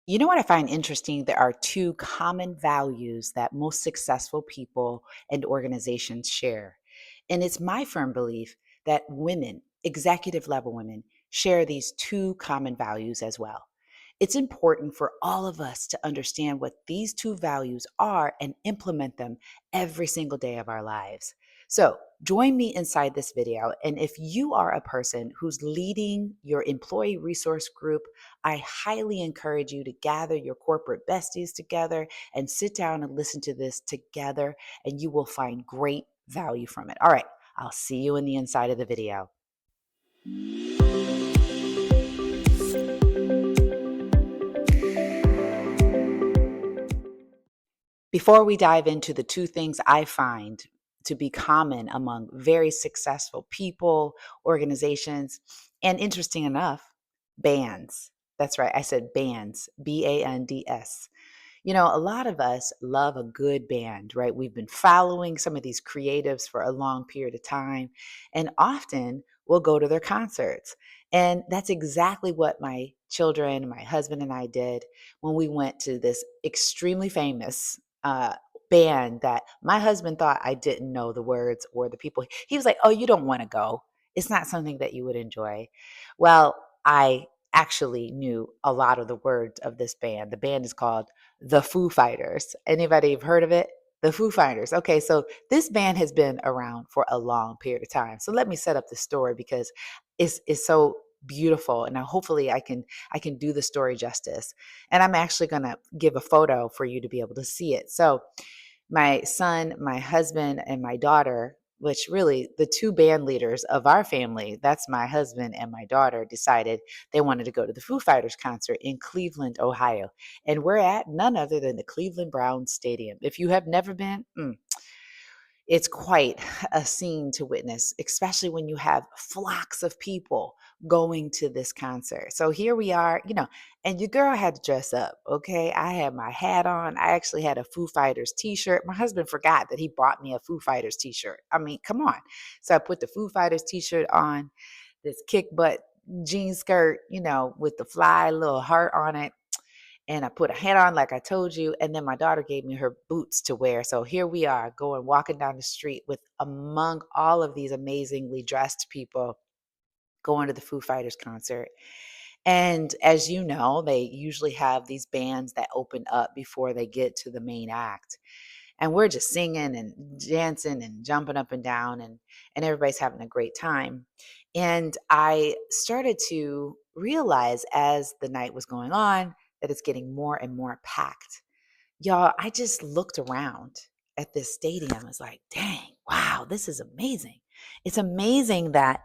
You know what I find interesting? There are two common values that most successful people and organizations share. And it's my firm belief that women, executive level women, share these two common values as well. It's important for all of us to understand what these two values are and implement them every single day of our lives. So, join me inside this video. And if you are a person who's leading your employee resource group, I highly encourage you to gather your corporate besties together and sit down and listen to this together, and you will find great value from it. All right, I'll see you in the inside of the video. Before we dive into the two things I find to be common among very successful people, organizations, and interesting enough, bands. That's right, I said bands, bands. You know, a lot of us love a good band, right? We've been following some of these creatives for a long period of time, and often we'll go to their concerts. And that's exactly what my children, my husband, and I did when we went to this extremely famous band that my husband thought I didn't know the words or the people. He was like, "Oh, you don't want to go. It's not something that you would enjoy." Well, I actually knew a lot of the words of this band. The band is called the Foo Fighters. Anybody have heard of it? The Foo Fighters. Okay, so this band has been around for a long period of time. So let me set up the story because it's so beautiful, and now hopefully I can do the story justice. And I'm actually going to give a photo for you to be able to see it. So my son, my husband, and my daughter, which really the two band leaders of our family, that's my husband and my daughter, decided they wanted to go to the Foo Fighters concert in Cleveland, Ohio. And we're at none other than the Cleveland Browns Stadium. If you have never been, it's quite a scene to witness, especially when you have flocks of people going to this concert. So here we are, and your girl had to dress up. Okay. I had my hat on. I actually had a Foo Fighters t shirt. My husband forgot that he bought me a Foo Fighters t shirt. I mean, come on. So I put the Foo Fighters t shirt on, this kick butt jean skirt, with the fly little heart on it, and I put a hat on like I told you, and then my daughter gave me her boots to wear. So here we are going walking down the street with among all of these amazingly dressed people going to the Foo Fighters concert. And as you know, they usually have these bands that open up before they get to the main act. And we're just singing and dancing and jumping up and down, and everybody's having a great time. And I started to realize as the night was going on that it's getting more and more packed. Y'all, I just looked around at this stadium. I was like, dang, wow, this is amazing. It's amazing that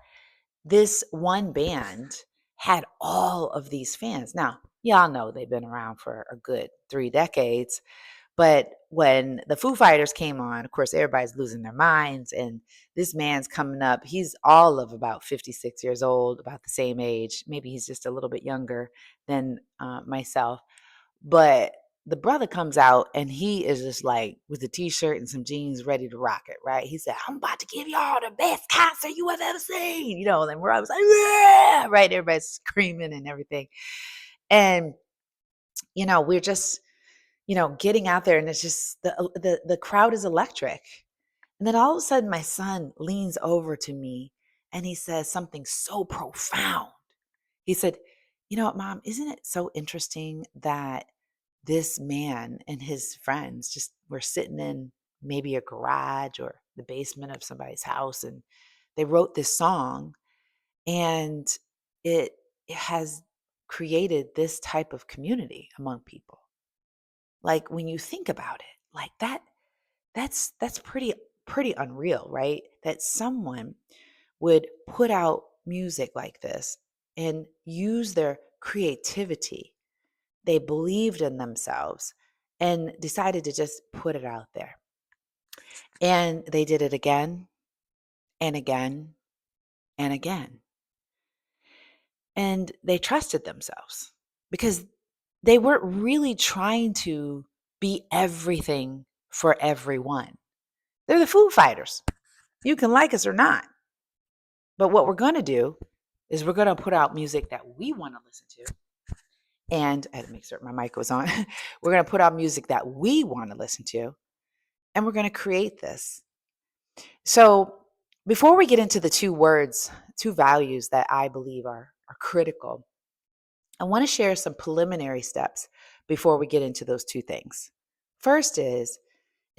this one band had all of these fans. Now, y'all know they've been around for a good 3 decades, but when the Foo Fighters came on, of course, everybody's losing their minds. And this man's coming up. He's all of about 56 years old, about the same age. Maybe he's just a little bit younger than myself. But the brother comes out and he is just like with a t-shirt and some jeans ready to rock it, right? He said, "I'm about to give y'all the best concert you have ever seen." And we're always like, "Yeah," right? Everybody's screaming and everything. And, we're just getting out there, and it's just the crowd is electric. And then all of a sudden my son leans over to me and he says something so profound. He said, "You know what, Mom, isn't it so interesting that this man and his friends just were sitting in maybe a garage or the basement of somebody's house, and they wrote this song, and it has created this type of community among people." Like when you think about it, like that's pretty unreal, right? That someone would put out music like this and use their creativity. They believed in themselves and decided to just put it out there. And they did it again and again and again. And they trusted themselves because they weren't really trying to be everything for everyone. They're the Foo Fighters. You can like us or not. But what we're going to do is we're going to put out music that we want to listen to. And I had to make sure my mic was on. We're going to put on music that we want to listen to, and we're going to create this. So, before we get into the two values that I believe are critical, I want to share some preliminary steps before we get into those two things. First is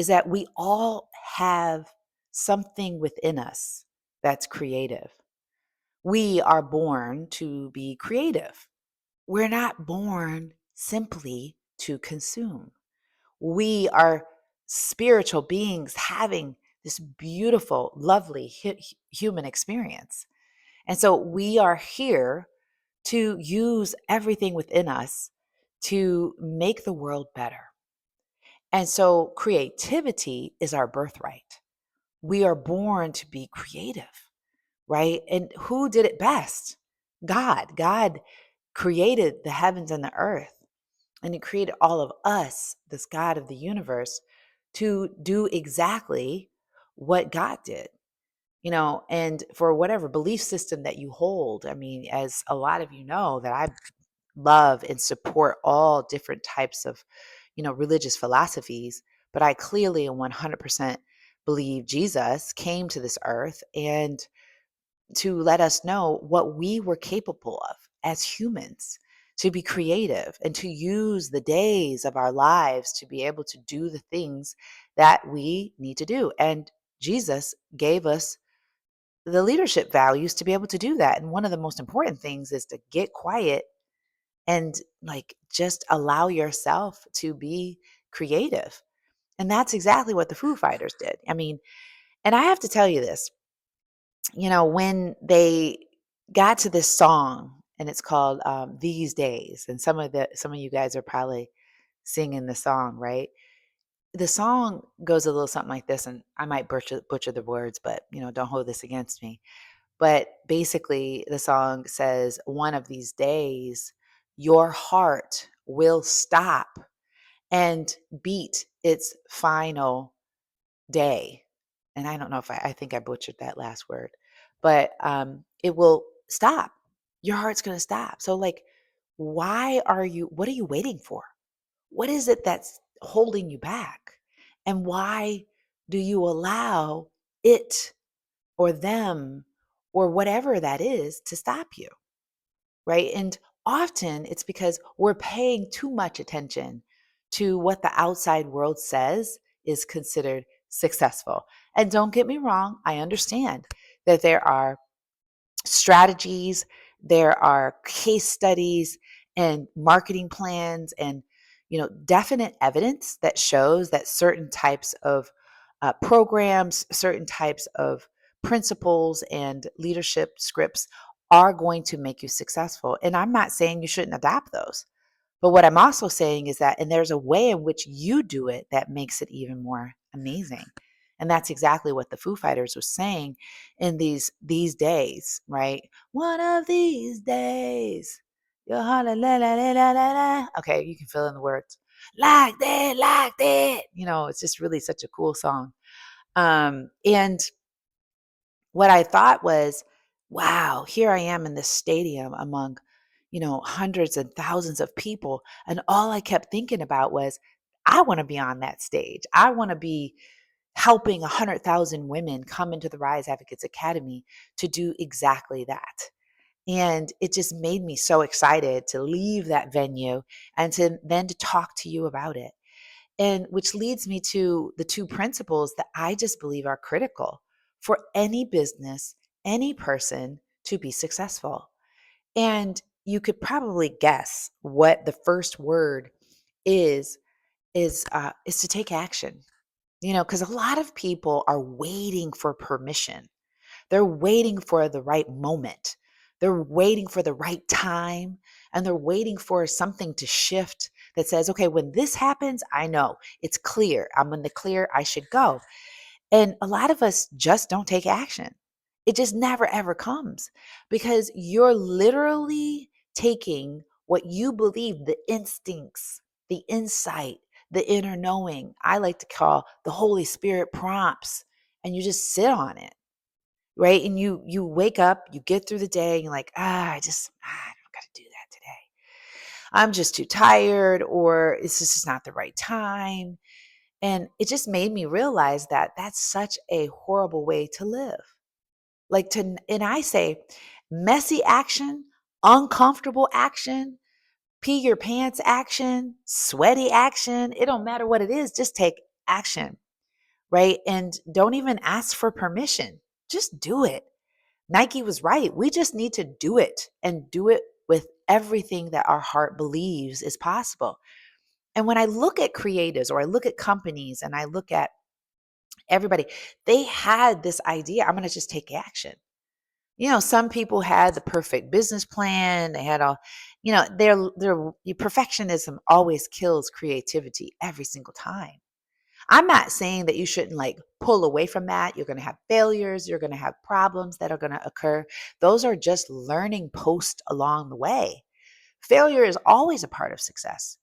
that we all have something within us that's creative. We are born to be creative. We're not born simply to consume. We are spiritual beings having this beautiful, lovely human experience. And so we are here to use everything within us to make the world better. And so creativity is our birthright. We are born to be creative, right? And who did it best? God. God created the heavens and the earth, and He created all of us, this God of the universe, to do exactly what God did. And for whatever belief system that you hold, I mean, as a lot of you know, that I love and support all different types of, religious philosophies, but I clearly and 100% believe Jesus came to this earth and to let us know what we were capable of as humans, to be creative and to use the days of our lives to be able to do the things that we need to do. And Jesus gave us the leadership values to be able to do that. And one of the most important things is to get quiet and like just allow yourself to be creative. And that's exactly what the Foo Fighters did. I mean, and I have to tell you this, when they got to this song and it's called These Days, and some of you guys are probably singing the song, right? The song goes a little something like this, and I might butcher the words, but don't hold this against me. But basically, the song says, "One of these days, your heart will stop and beat its final day." And I don't know if I think I butchered that last word, but it will stop. Your heart's going to stop. So, like, what are you waiting for? What is it that's holding you back? And why do you allow it or them or whatever that is to stop you? Right. And often it's because we're paying too much attention to what the outside world says is considered successful. And don't get me wrong, I understand that there are strategies, there are case studies and marketing plans and definite evidence that shows that certain types of programs, certain types of principles and leadership scripts are going to make you successful. And I'm not saying you shouldn't adopt those. But what I'm also saying is that, and there's a way in which you do it that makes it even more amazing. And that's exactly what the Foo Fighters was saying in these days, right? One of these days, you'll holler la la la la la la. Okay, you can fill in the words. Like that, like that. It's just really such a cool song. And what I thought was, wow, here I am in this stadium among, hundreds and thousands of people. And all I kept thinking about was, I want to be on that stage. I want to be helping 100,000 women come into the Rise Advocates Academy to do exactly that. And it just made me so excited to leave that venue and to talk to you about it. And which leads me to the two principles that I just believe are critical for any business, any person to be successful. And you could probably guess what the first word is is to take action. Because a lot of people are waiting for permission. They're waiting for the right moment. They're waiting for the right time, and they're waiting for something to shift that says, okay, when this happens, I know it's clear. I'm in the clear. I should go. And a lot of us just don't take action. It just never ever comes because you're literally taking what you believe, the instincts, the insight, the inner knowing, I like to call the Holy Spirit prompts, and you just sit on it, right? And you wake up, you get through the day, and you're like, I don't got to do that today. I'm just too tired, or it's just not the right time. And it just made me realize that that's such a horrible way to live. And I say messy action, uncomfortable action, pee your pants action, sweaty action. It don't matter what it is, just take action, right? And don't even ask for permission. Just do it. Nike was right. We just need to do it and do it with everything that our heart believes is possible. And when I look at creatives or I look at companies and I look at everybody, they had this idea, I'm going to just take action. Some people had the perfect business plan. They had all, their perfectionism always kills creativity every single time. I'm not saying that you shouldn't like pull away from that. You're going to have failures. You're going to have problems that are going to occur. Those are just learning posts along the way. Failure is always a part of success.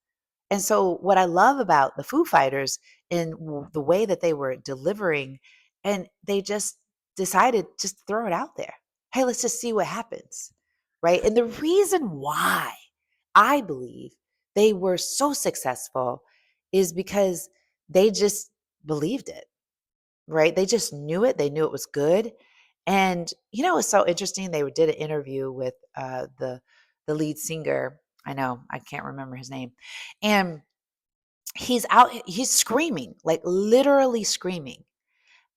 And so, what I love about the Foo Fighters in the way that they were delivering, and they just decided just to throw it out there. Hey, let's just see what happens. Right. And the reason why I believe they were so successful is because they just believed it. Right. They just knew it. They knew it was good. And, it's so interesting. They did an interview with the lead singer. I know I can't remember his name. And he's screaming, like literally screaming.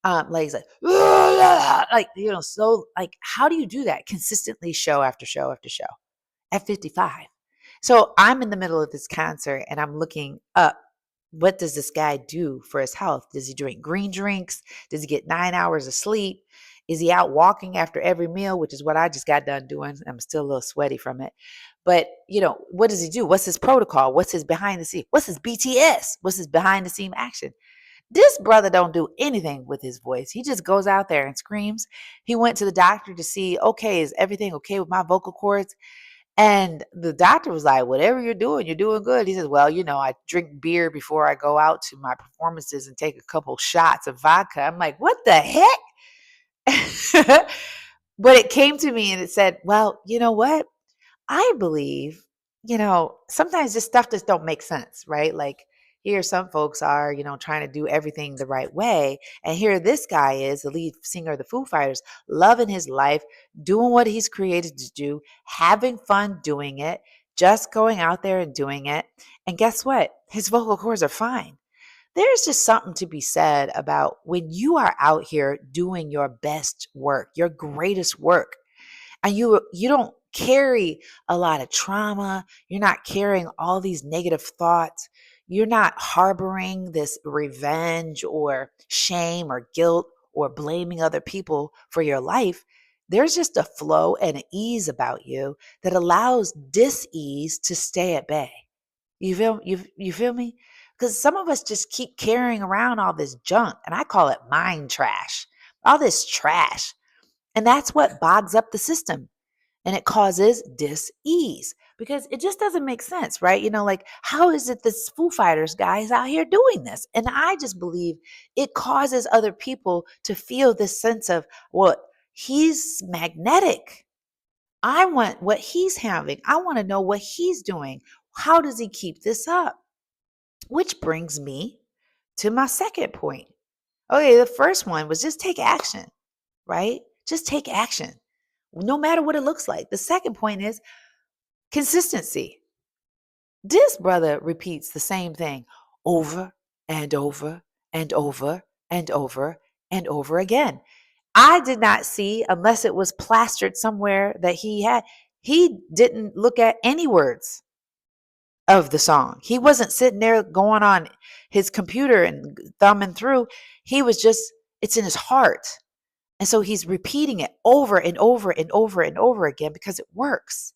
Like he's like, like, so like, how do you do that consistently show after show after show at 55? So I'm in the middle of this concert and I'm looking up. What does this guy do for his health? Does he drink green drinks? Does he get 9 hours of sleep? Is he out walking after every meal, which is what I just got done doing? I'm still a little sweaty from it. But, what does he do? What's his protocol? What's his behind the scene? What's his BTS? What's his behind the scene action? This brother don't do anything with his voice. He just goes out there and screams. He went to the doctor to see, okay, is everything okay with my vocal cords? And the doctor was like, whatever you're doing good. He says, well, I drink beer before I go out to my performances and take a couple shots of vodka. I'm like, what the heck? But it came to me and it said, well, you know what? I believe, sometimes this stuff just don't make sense, right? Like here some folks are, trying to do everything the right way. And here this guy is, the lead singer of the Foo Fighters, loving his life, doing what he's created to do, having fun doing it, just going out there and doing it. And guess what? His vocal cords are fine. There's just something to be said about when you are out here doing your best work, your greatest work, and you don't carry a lot of trauma. You're not carrying all these negative thoughts. You're not harboring this revenge or shame or guilt or blaming other people for your life. There's just a flow and an ease about you that allows dis-ease to stay at bay. You feel me? Because some of us just keep carrying around all this junk, and I call it mind trash, all this trash. And that's what bogs up the system, and it causes dis-ease because it just doesn't make sense, right? Like, how is it this Foo Fighters guy is out here doing this? And I just believe it causes other people to feel this sense of, well, he's magnetic. I want what he's having. I want to know what he's doing. How does he keep this up? Which brings me to my second point. Okay, the first one was just take action, right? Just take action, no matter what it looks like. The second point is consistency. This brother repeats the same thing over and over and over and over and over again. I did not see, unless it was plastered somewhere that he didn't look at any words of the song. He wasn't sitting there going on his computer and thumbing through. He was just, it's in his heart. And so he's repeating it over and over and over and over again because it works,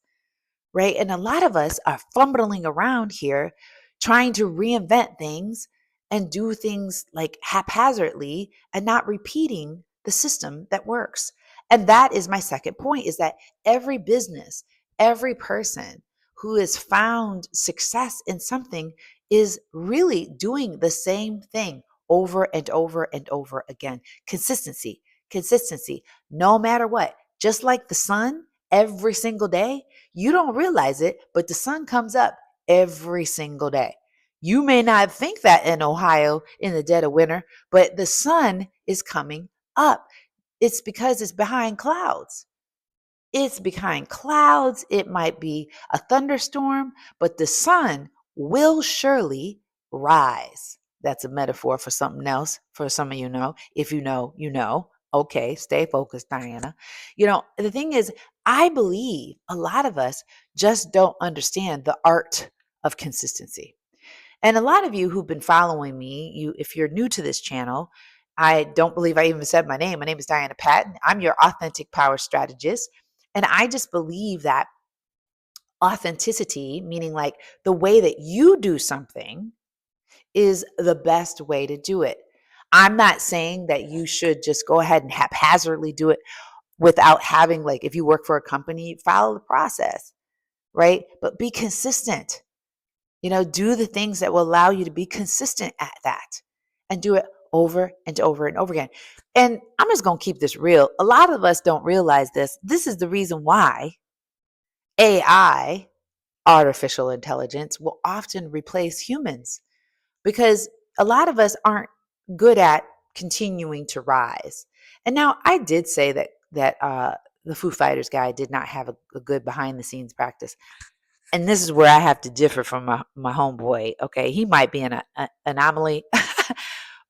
right? And a lot of us are fumbling around here trying to reinvent things and do things like haphazardly and not repeating the system that works. And that is my second point, is that every business, every person who has found success in something is really doing the same thing over and over and over again. Consistency, consistency, no matter what. Just like the sun every single day, you don't realize it, but the sun comes up every single day. You may not think that in Ohio in the dead of winter, but the sun is coming up. It's because it's behind clouds. It's behind clouds. It might be a thunderstorm, but the sun will surely rise. That's a metaphor for something else for some of you know. If you know, you know. Okay, stay focused, Diana. The thing is, I believe a lot of us just don't understand the art of consistency. And a lot of you who've been following me, if you're new to this channel, I don't believe I even said my name. My name is Diana Patton. I'm your authentic power strategist. And I just believe that authenticity, meaning like the way that you do something, is the best way to do it. I'm not saying that you should just go ahead and haphazardly do it without having, like, if you work for a company, follow the process, right? But be consistent. Do the things that will allow you to be consistent at that and do it over and over and over again. And I'm just going to keep this real. A lot of us don't realize this. This is the reason why AI, artificial intelligence, will often replace humans, because a lot of us aren't good at continuing to rise. And now I did say that the Foo Fighters guy did not have a good behind the scenes practice. And this is where I have to differ from my homeboy. Okay, he might be an anomaly,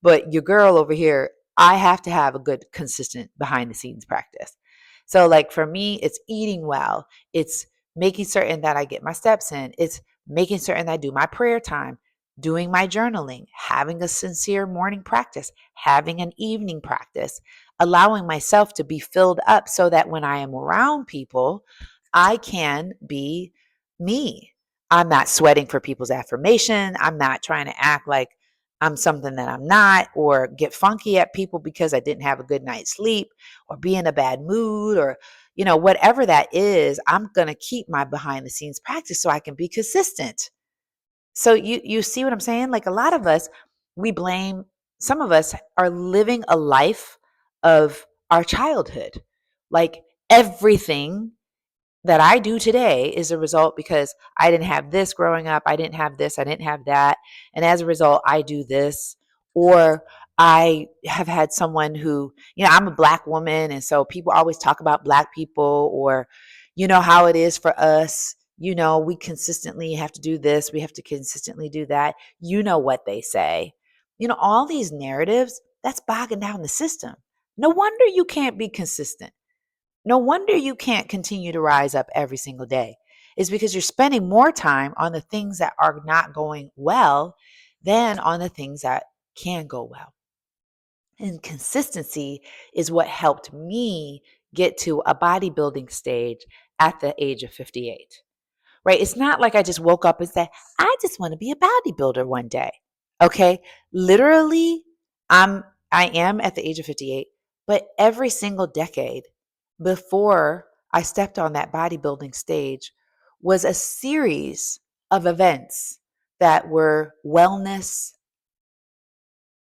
but your girl over here, I have to have a good, consistent behind the scenes practice. So, like for me, it's eating well. It's making certain that I get my steps in. It's making certain that I do my prayer time, doing my journaling, having a sincere morning practice, having an evening practice, allowing myself to be filled up so that when I am around people, I can be me. I'm not sweating for people's affirmation. I'm not trying to act like I'm something that I'm not, or get funky at people because I didn't have a good night's sleep, or be in a bad mood, or whatever that is. I'm going to keep my behind the scenes practice so I can be consistent. So you see what I'm saying? Like, a lot of us, we blame, some of us are living a life of our childhood. Like, everything that I do today is a result because I didn't have this growing up. I didn't have this. I didn't have that. And as a result, I do this. Or I have had someone who, I'm a Black woman. And so people always talk about Black people, or, how it is for us. We consistently have to do this. We have to consistently do that. You know what they say. All these narratives, that's bogging down the system. No wonder you can't be consistent. No wonder you can't continue to rise up every single day. It's because you're spending more time on the things that are not going well than on the things that can go well. And consistency is what helped me get to a bodybuilding stage at the age of 58. Right? It's not like I just woke up and said, I just want to be a bodybuilder one day. Okay? Literally, I am at the age of 58, but every single decade before I stepped on that bodybuilding stage was a series of events that were wellness,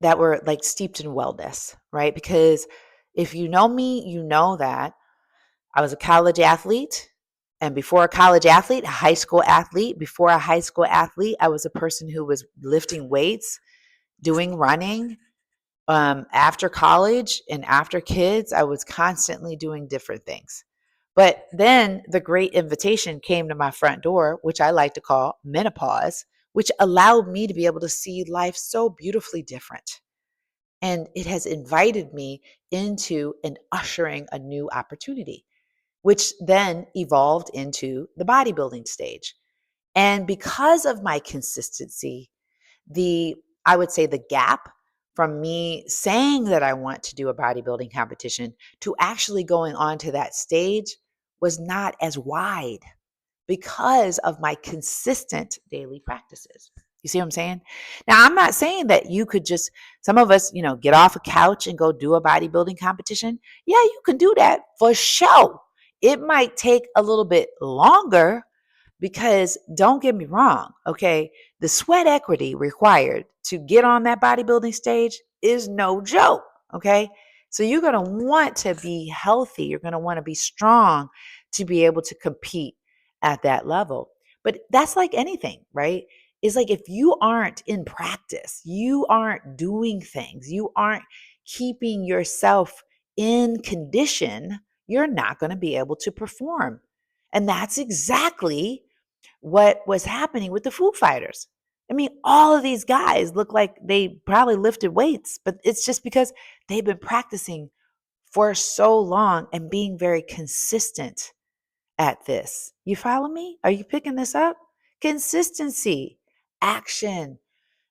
that were like steeped in wellness, right? Because if you know me, you know that I was a college athlete. And before a college athlete, a high school athlete. Before a high school athlete, I was a person who was lifting weights, doing running. After college and after kids, I was constantly doing different things. But then the great invitation came to my front door, which I like to call menopause, which allowed me to be able to see life so beautifully different. And it has invited me into and ushering a new opportunity, which then evolved into the bodybuilding stage. And because of my consistency, I would say the gap from me saying that I want to do a bodybuilding competition to actually going on to that stage was not as wide because of my consistent daily practices. You see what I'm saying? Now, I'm not saying that you could just, some of us, get off a couch and go do a bodybuilding competition. Yeah, you can do that for sure. It might take a little bit longer, because don't get me wrong, okay? The sweat equity required to get on that bodybuilding stage is no joke, okay? So you're going to want to be healthy. You're going to want to be strong to be able to compete at that level. But that's like anything, right? It's like if you aren't in practice, you aren't doing things, you aren't keeping yourself in condition, you're not going to be able to perform. And that's exactly what was happening with the Foo Fighters. I mean, all of these guys look like they probably lifted weights, but it's just because they've been practicing for so long and being very consistent at this. You follow me? Are you picking this up? Consistency, action,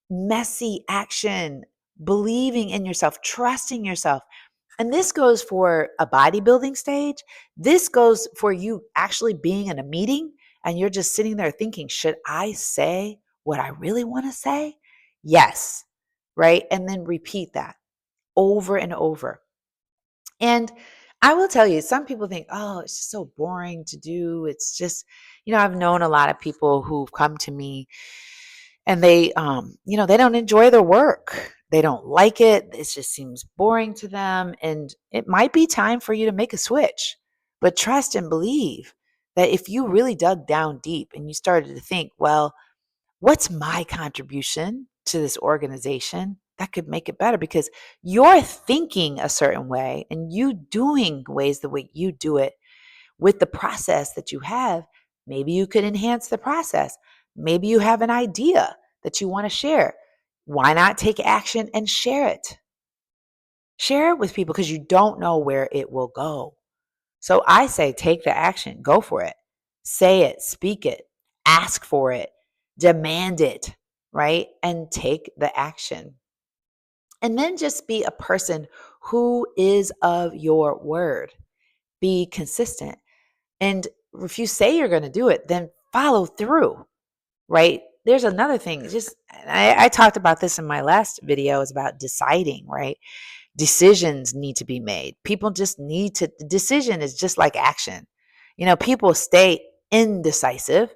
messy action, believing in yourself, trusting yourself. And this goes for a bodybuilding stage. This goes for you actually being in a meeting and you're just sitting there thinking, should I say what I really want to say? Yes. Right. And then repeat that over and over. And I will tell you, some people think, oh, it's just so boring to do. It's just, I've known a lot of people who've come to me and they don't enjoy their work. They don't like it. It just seems boring to them. And it might be time for you to make a switch. But trust and believe that if you really dug down deep and you started to think, well, what's my contribution to this organization that could make it better? Because you're thinking a certain way and you doing ways the way you do it with the process that you have, maybe you could enhance the process. Maybe you have an idea that you want to share. Why not take action and share it? Share it with people because you don't know where it will go. So I say take the action, go for it. Say it, speak it, ask for it, demand it, right? And take the action. And then just be a person who is of your word. Be consistent. And if you say you're going to do it, then follow through, right? There's another thing. I talked about this in my last video, is about deciding, right? Decisions need to be made. People just need to, decision is just like action. People stay indecisive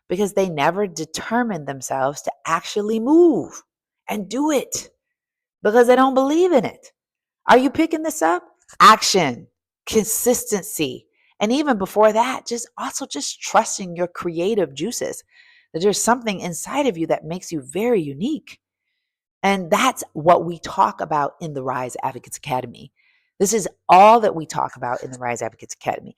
because they never determine themselves to actually move and do it because they don't believe in it. Are you picking this up? Action, consistency. And even before that, just trusting your creative juices, that there's something inside of you that makes you very unique. And that's what we talk about in the Rise Advocates Academy. This is all that we talk about in the Rise Advocates Academy.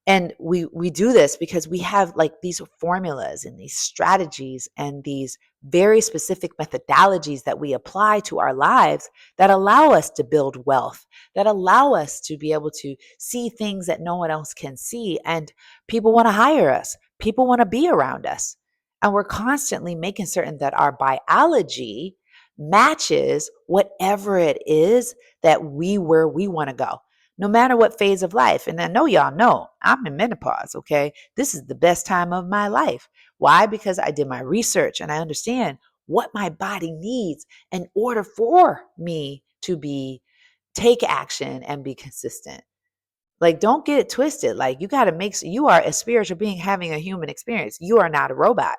And we do this because we have like these formulas and these strategies and these very specific methodologies that we apply to our lives that allow us to build wealth, that allow us to be able to see things that no one else can see. And people want to hire us, people want to be around us. And we're constantly making certain that our biology matches whatever it is that where we want to go, no matter what phase of life. And I know y'all know I'm in menopause, okay? This is the best time of my life. Why? Because I did my research and I understand what my body needs in order for me to take action and be consistent. Like, don't get it twisted. Like, you got to you are a spiritual being having a human experience. You are not a robot.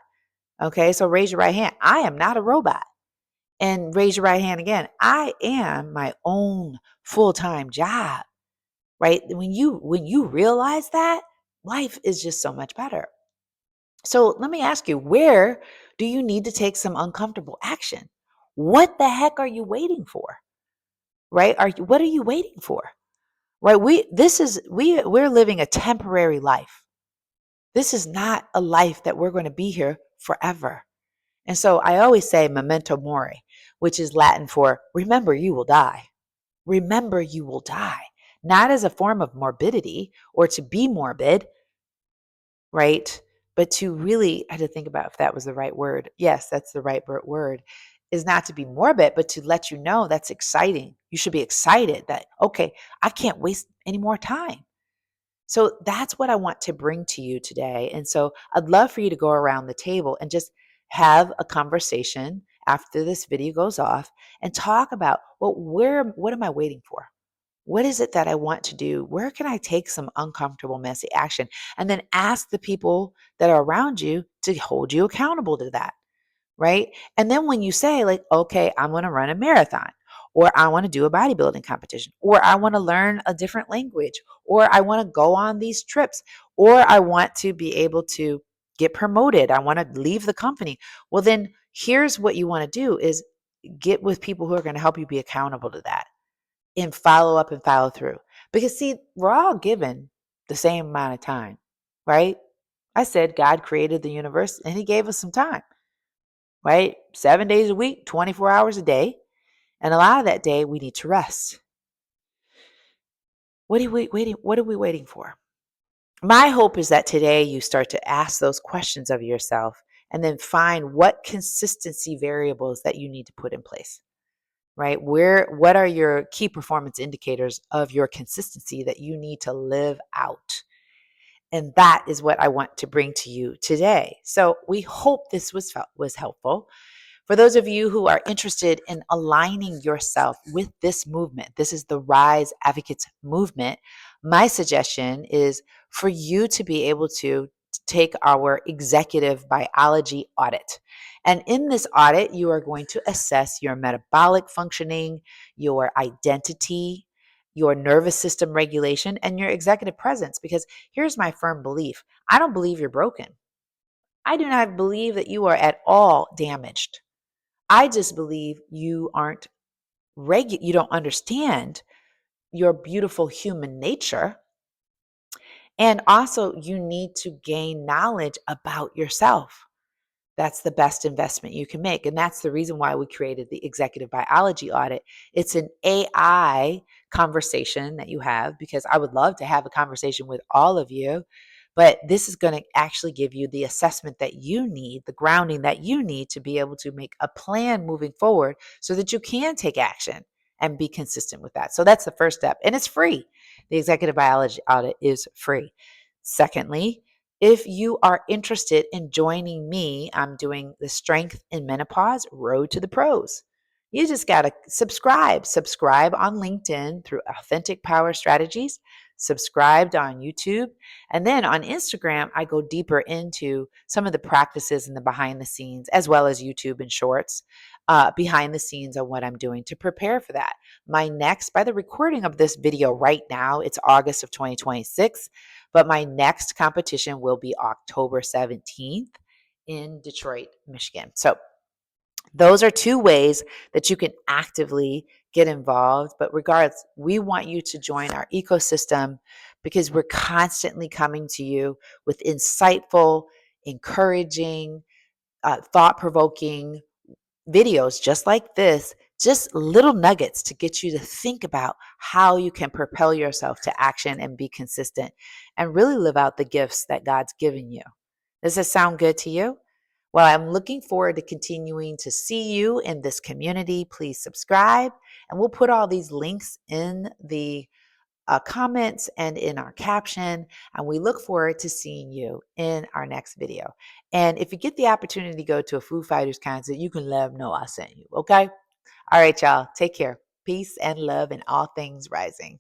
Okay. So raise your right hand. I am not a robot. And raise your right hand again. I am my own full-time job. Right? When you realize that, life is just so much better. So let me ask you, where do you need to take some uncomfortable action? What the heck are you waiting for? Right? What are you waiting for? Right? We're living a temporary life. This is not a life that we're going to be here forever. And so I always say memento mori, which is Latin for remember you will die. Remember you will die. Not as a form of morbidity or to be morbid, right? But to really, I had to think about if that was the right word. Yes, that's the right word, is not to be morbid, but to let you know that's exciting. You should be excited that, okay, I can't waste any more time. So that's what I want to bring to you today. And so I'd love for you to go around the table and just have a conversation after this video goes off and talk about, well, what am I waiting for? What is it that I want to do? Where can I take some uncomfortable, messy action? And then ask the people that are around you to hold you accountable to that, right? And then when you say, like, okay, I'm going to run a marathon, or I want to do a bodybuilding competition, or I want to learn a different language, or I want to go on these trips, or I want to be able to get promoted. I want to leave the company. Well, then here's what you want to do is get with people who are going to help you be accountable to that and follow up and follow through. Because see, we're all given the same amount of time, right? I said God created the universe and he gave us some time, right? 7 days a week, 24 hours a day. And a lot of that day we need to rest. What are we waiting for? My hope is that today you start to ask those questions of yourself and then find what consistency variables that you need to put in place, right? What are your key performance indicators of your consistency that you need to live out? And that is what I want to bring to you today. So we hope this was helpful. For those of you who are interested in aligning yourself with this movement, this is the Rise Advocates movement. My suggestion is for you to be able to take our executive biology audit. And in this audit, you are going to assess your metabolic functioning, your identity, your nervous system regulation, and your executive presence. Because here's my firm belief: I don't believe you're broken. I do not believe that you are at all damaged. I just believe you aren't you don't understand your beautiful human nature. And also, you need to gain knowledge about yourself. That's the best investment you can make. And that's the reason why we created the executive biology audit. It's an AI conversation that you have, because I would love to have a conversation with all of you. But this is going to actually give you the assessment that you need, the grounding that you need to be able to make a plan moving forward so that you can take action and be consistent with that. So that's the first step. And it's free. The executive biology audit is free. Secondly, if you are interested in joining me, I'm doing the Strength in Menopause Road to the Pros. You just got to subscribe on LinkedIn through Authentic Power Strategies, subscribed on YouTube. And then on Instagram, I go deeper into some of the practices and the behind the scenes, as well as YouTube and shorts, behind the scenes on what I'm doing to prepare for that. By the recording of this video right now, it's August of 2026. But my next competition will be October 17th in Detroit, Michigan. So those are two ways that you can actively get involved. But regardless, we want you to join our ecosystem because we're constantly coming to you with insightful, encouraging, thought provoking videos just like this, just little nuggets to get you to think about how you can propel yourself to action and be consistent and really live out the gifts that God's given you. Does this sound good to you? Well, I'm looking forward to continuing to see you in this community. Please subscribe, and we'll put all these links in the comments and in our caption. And we look forward to seeing you in our next video. And if you get the opportunity to go to a Foo Fighters concert, you can let them know I sent you. Okay. All right, y'all. Take care. Peace and love and all things rising.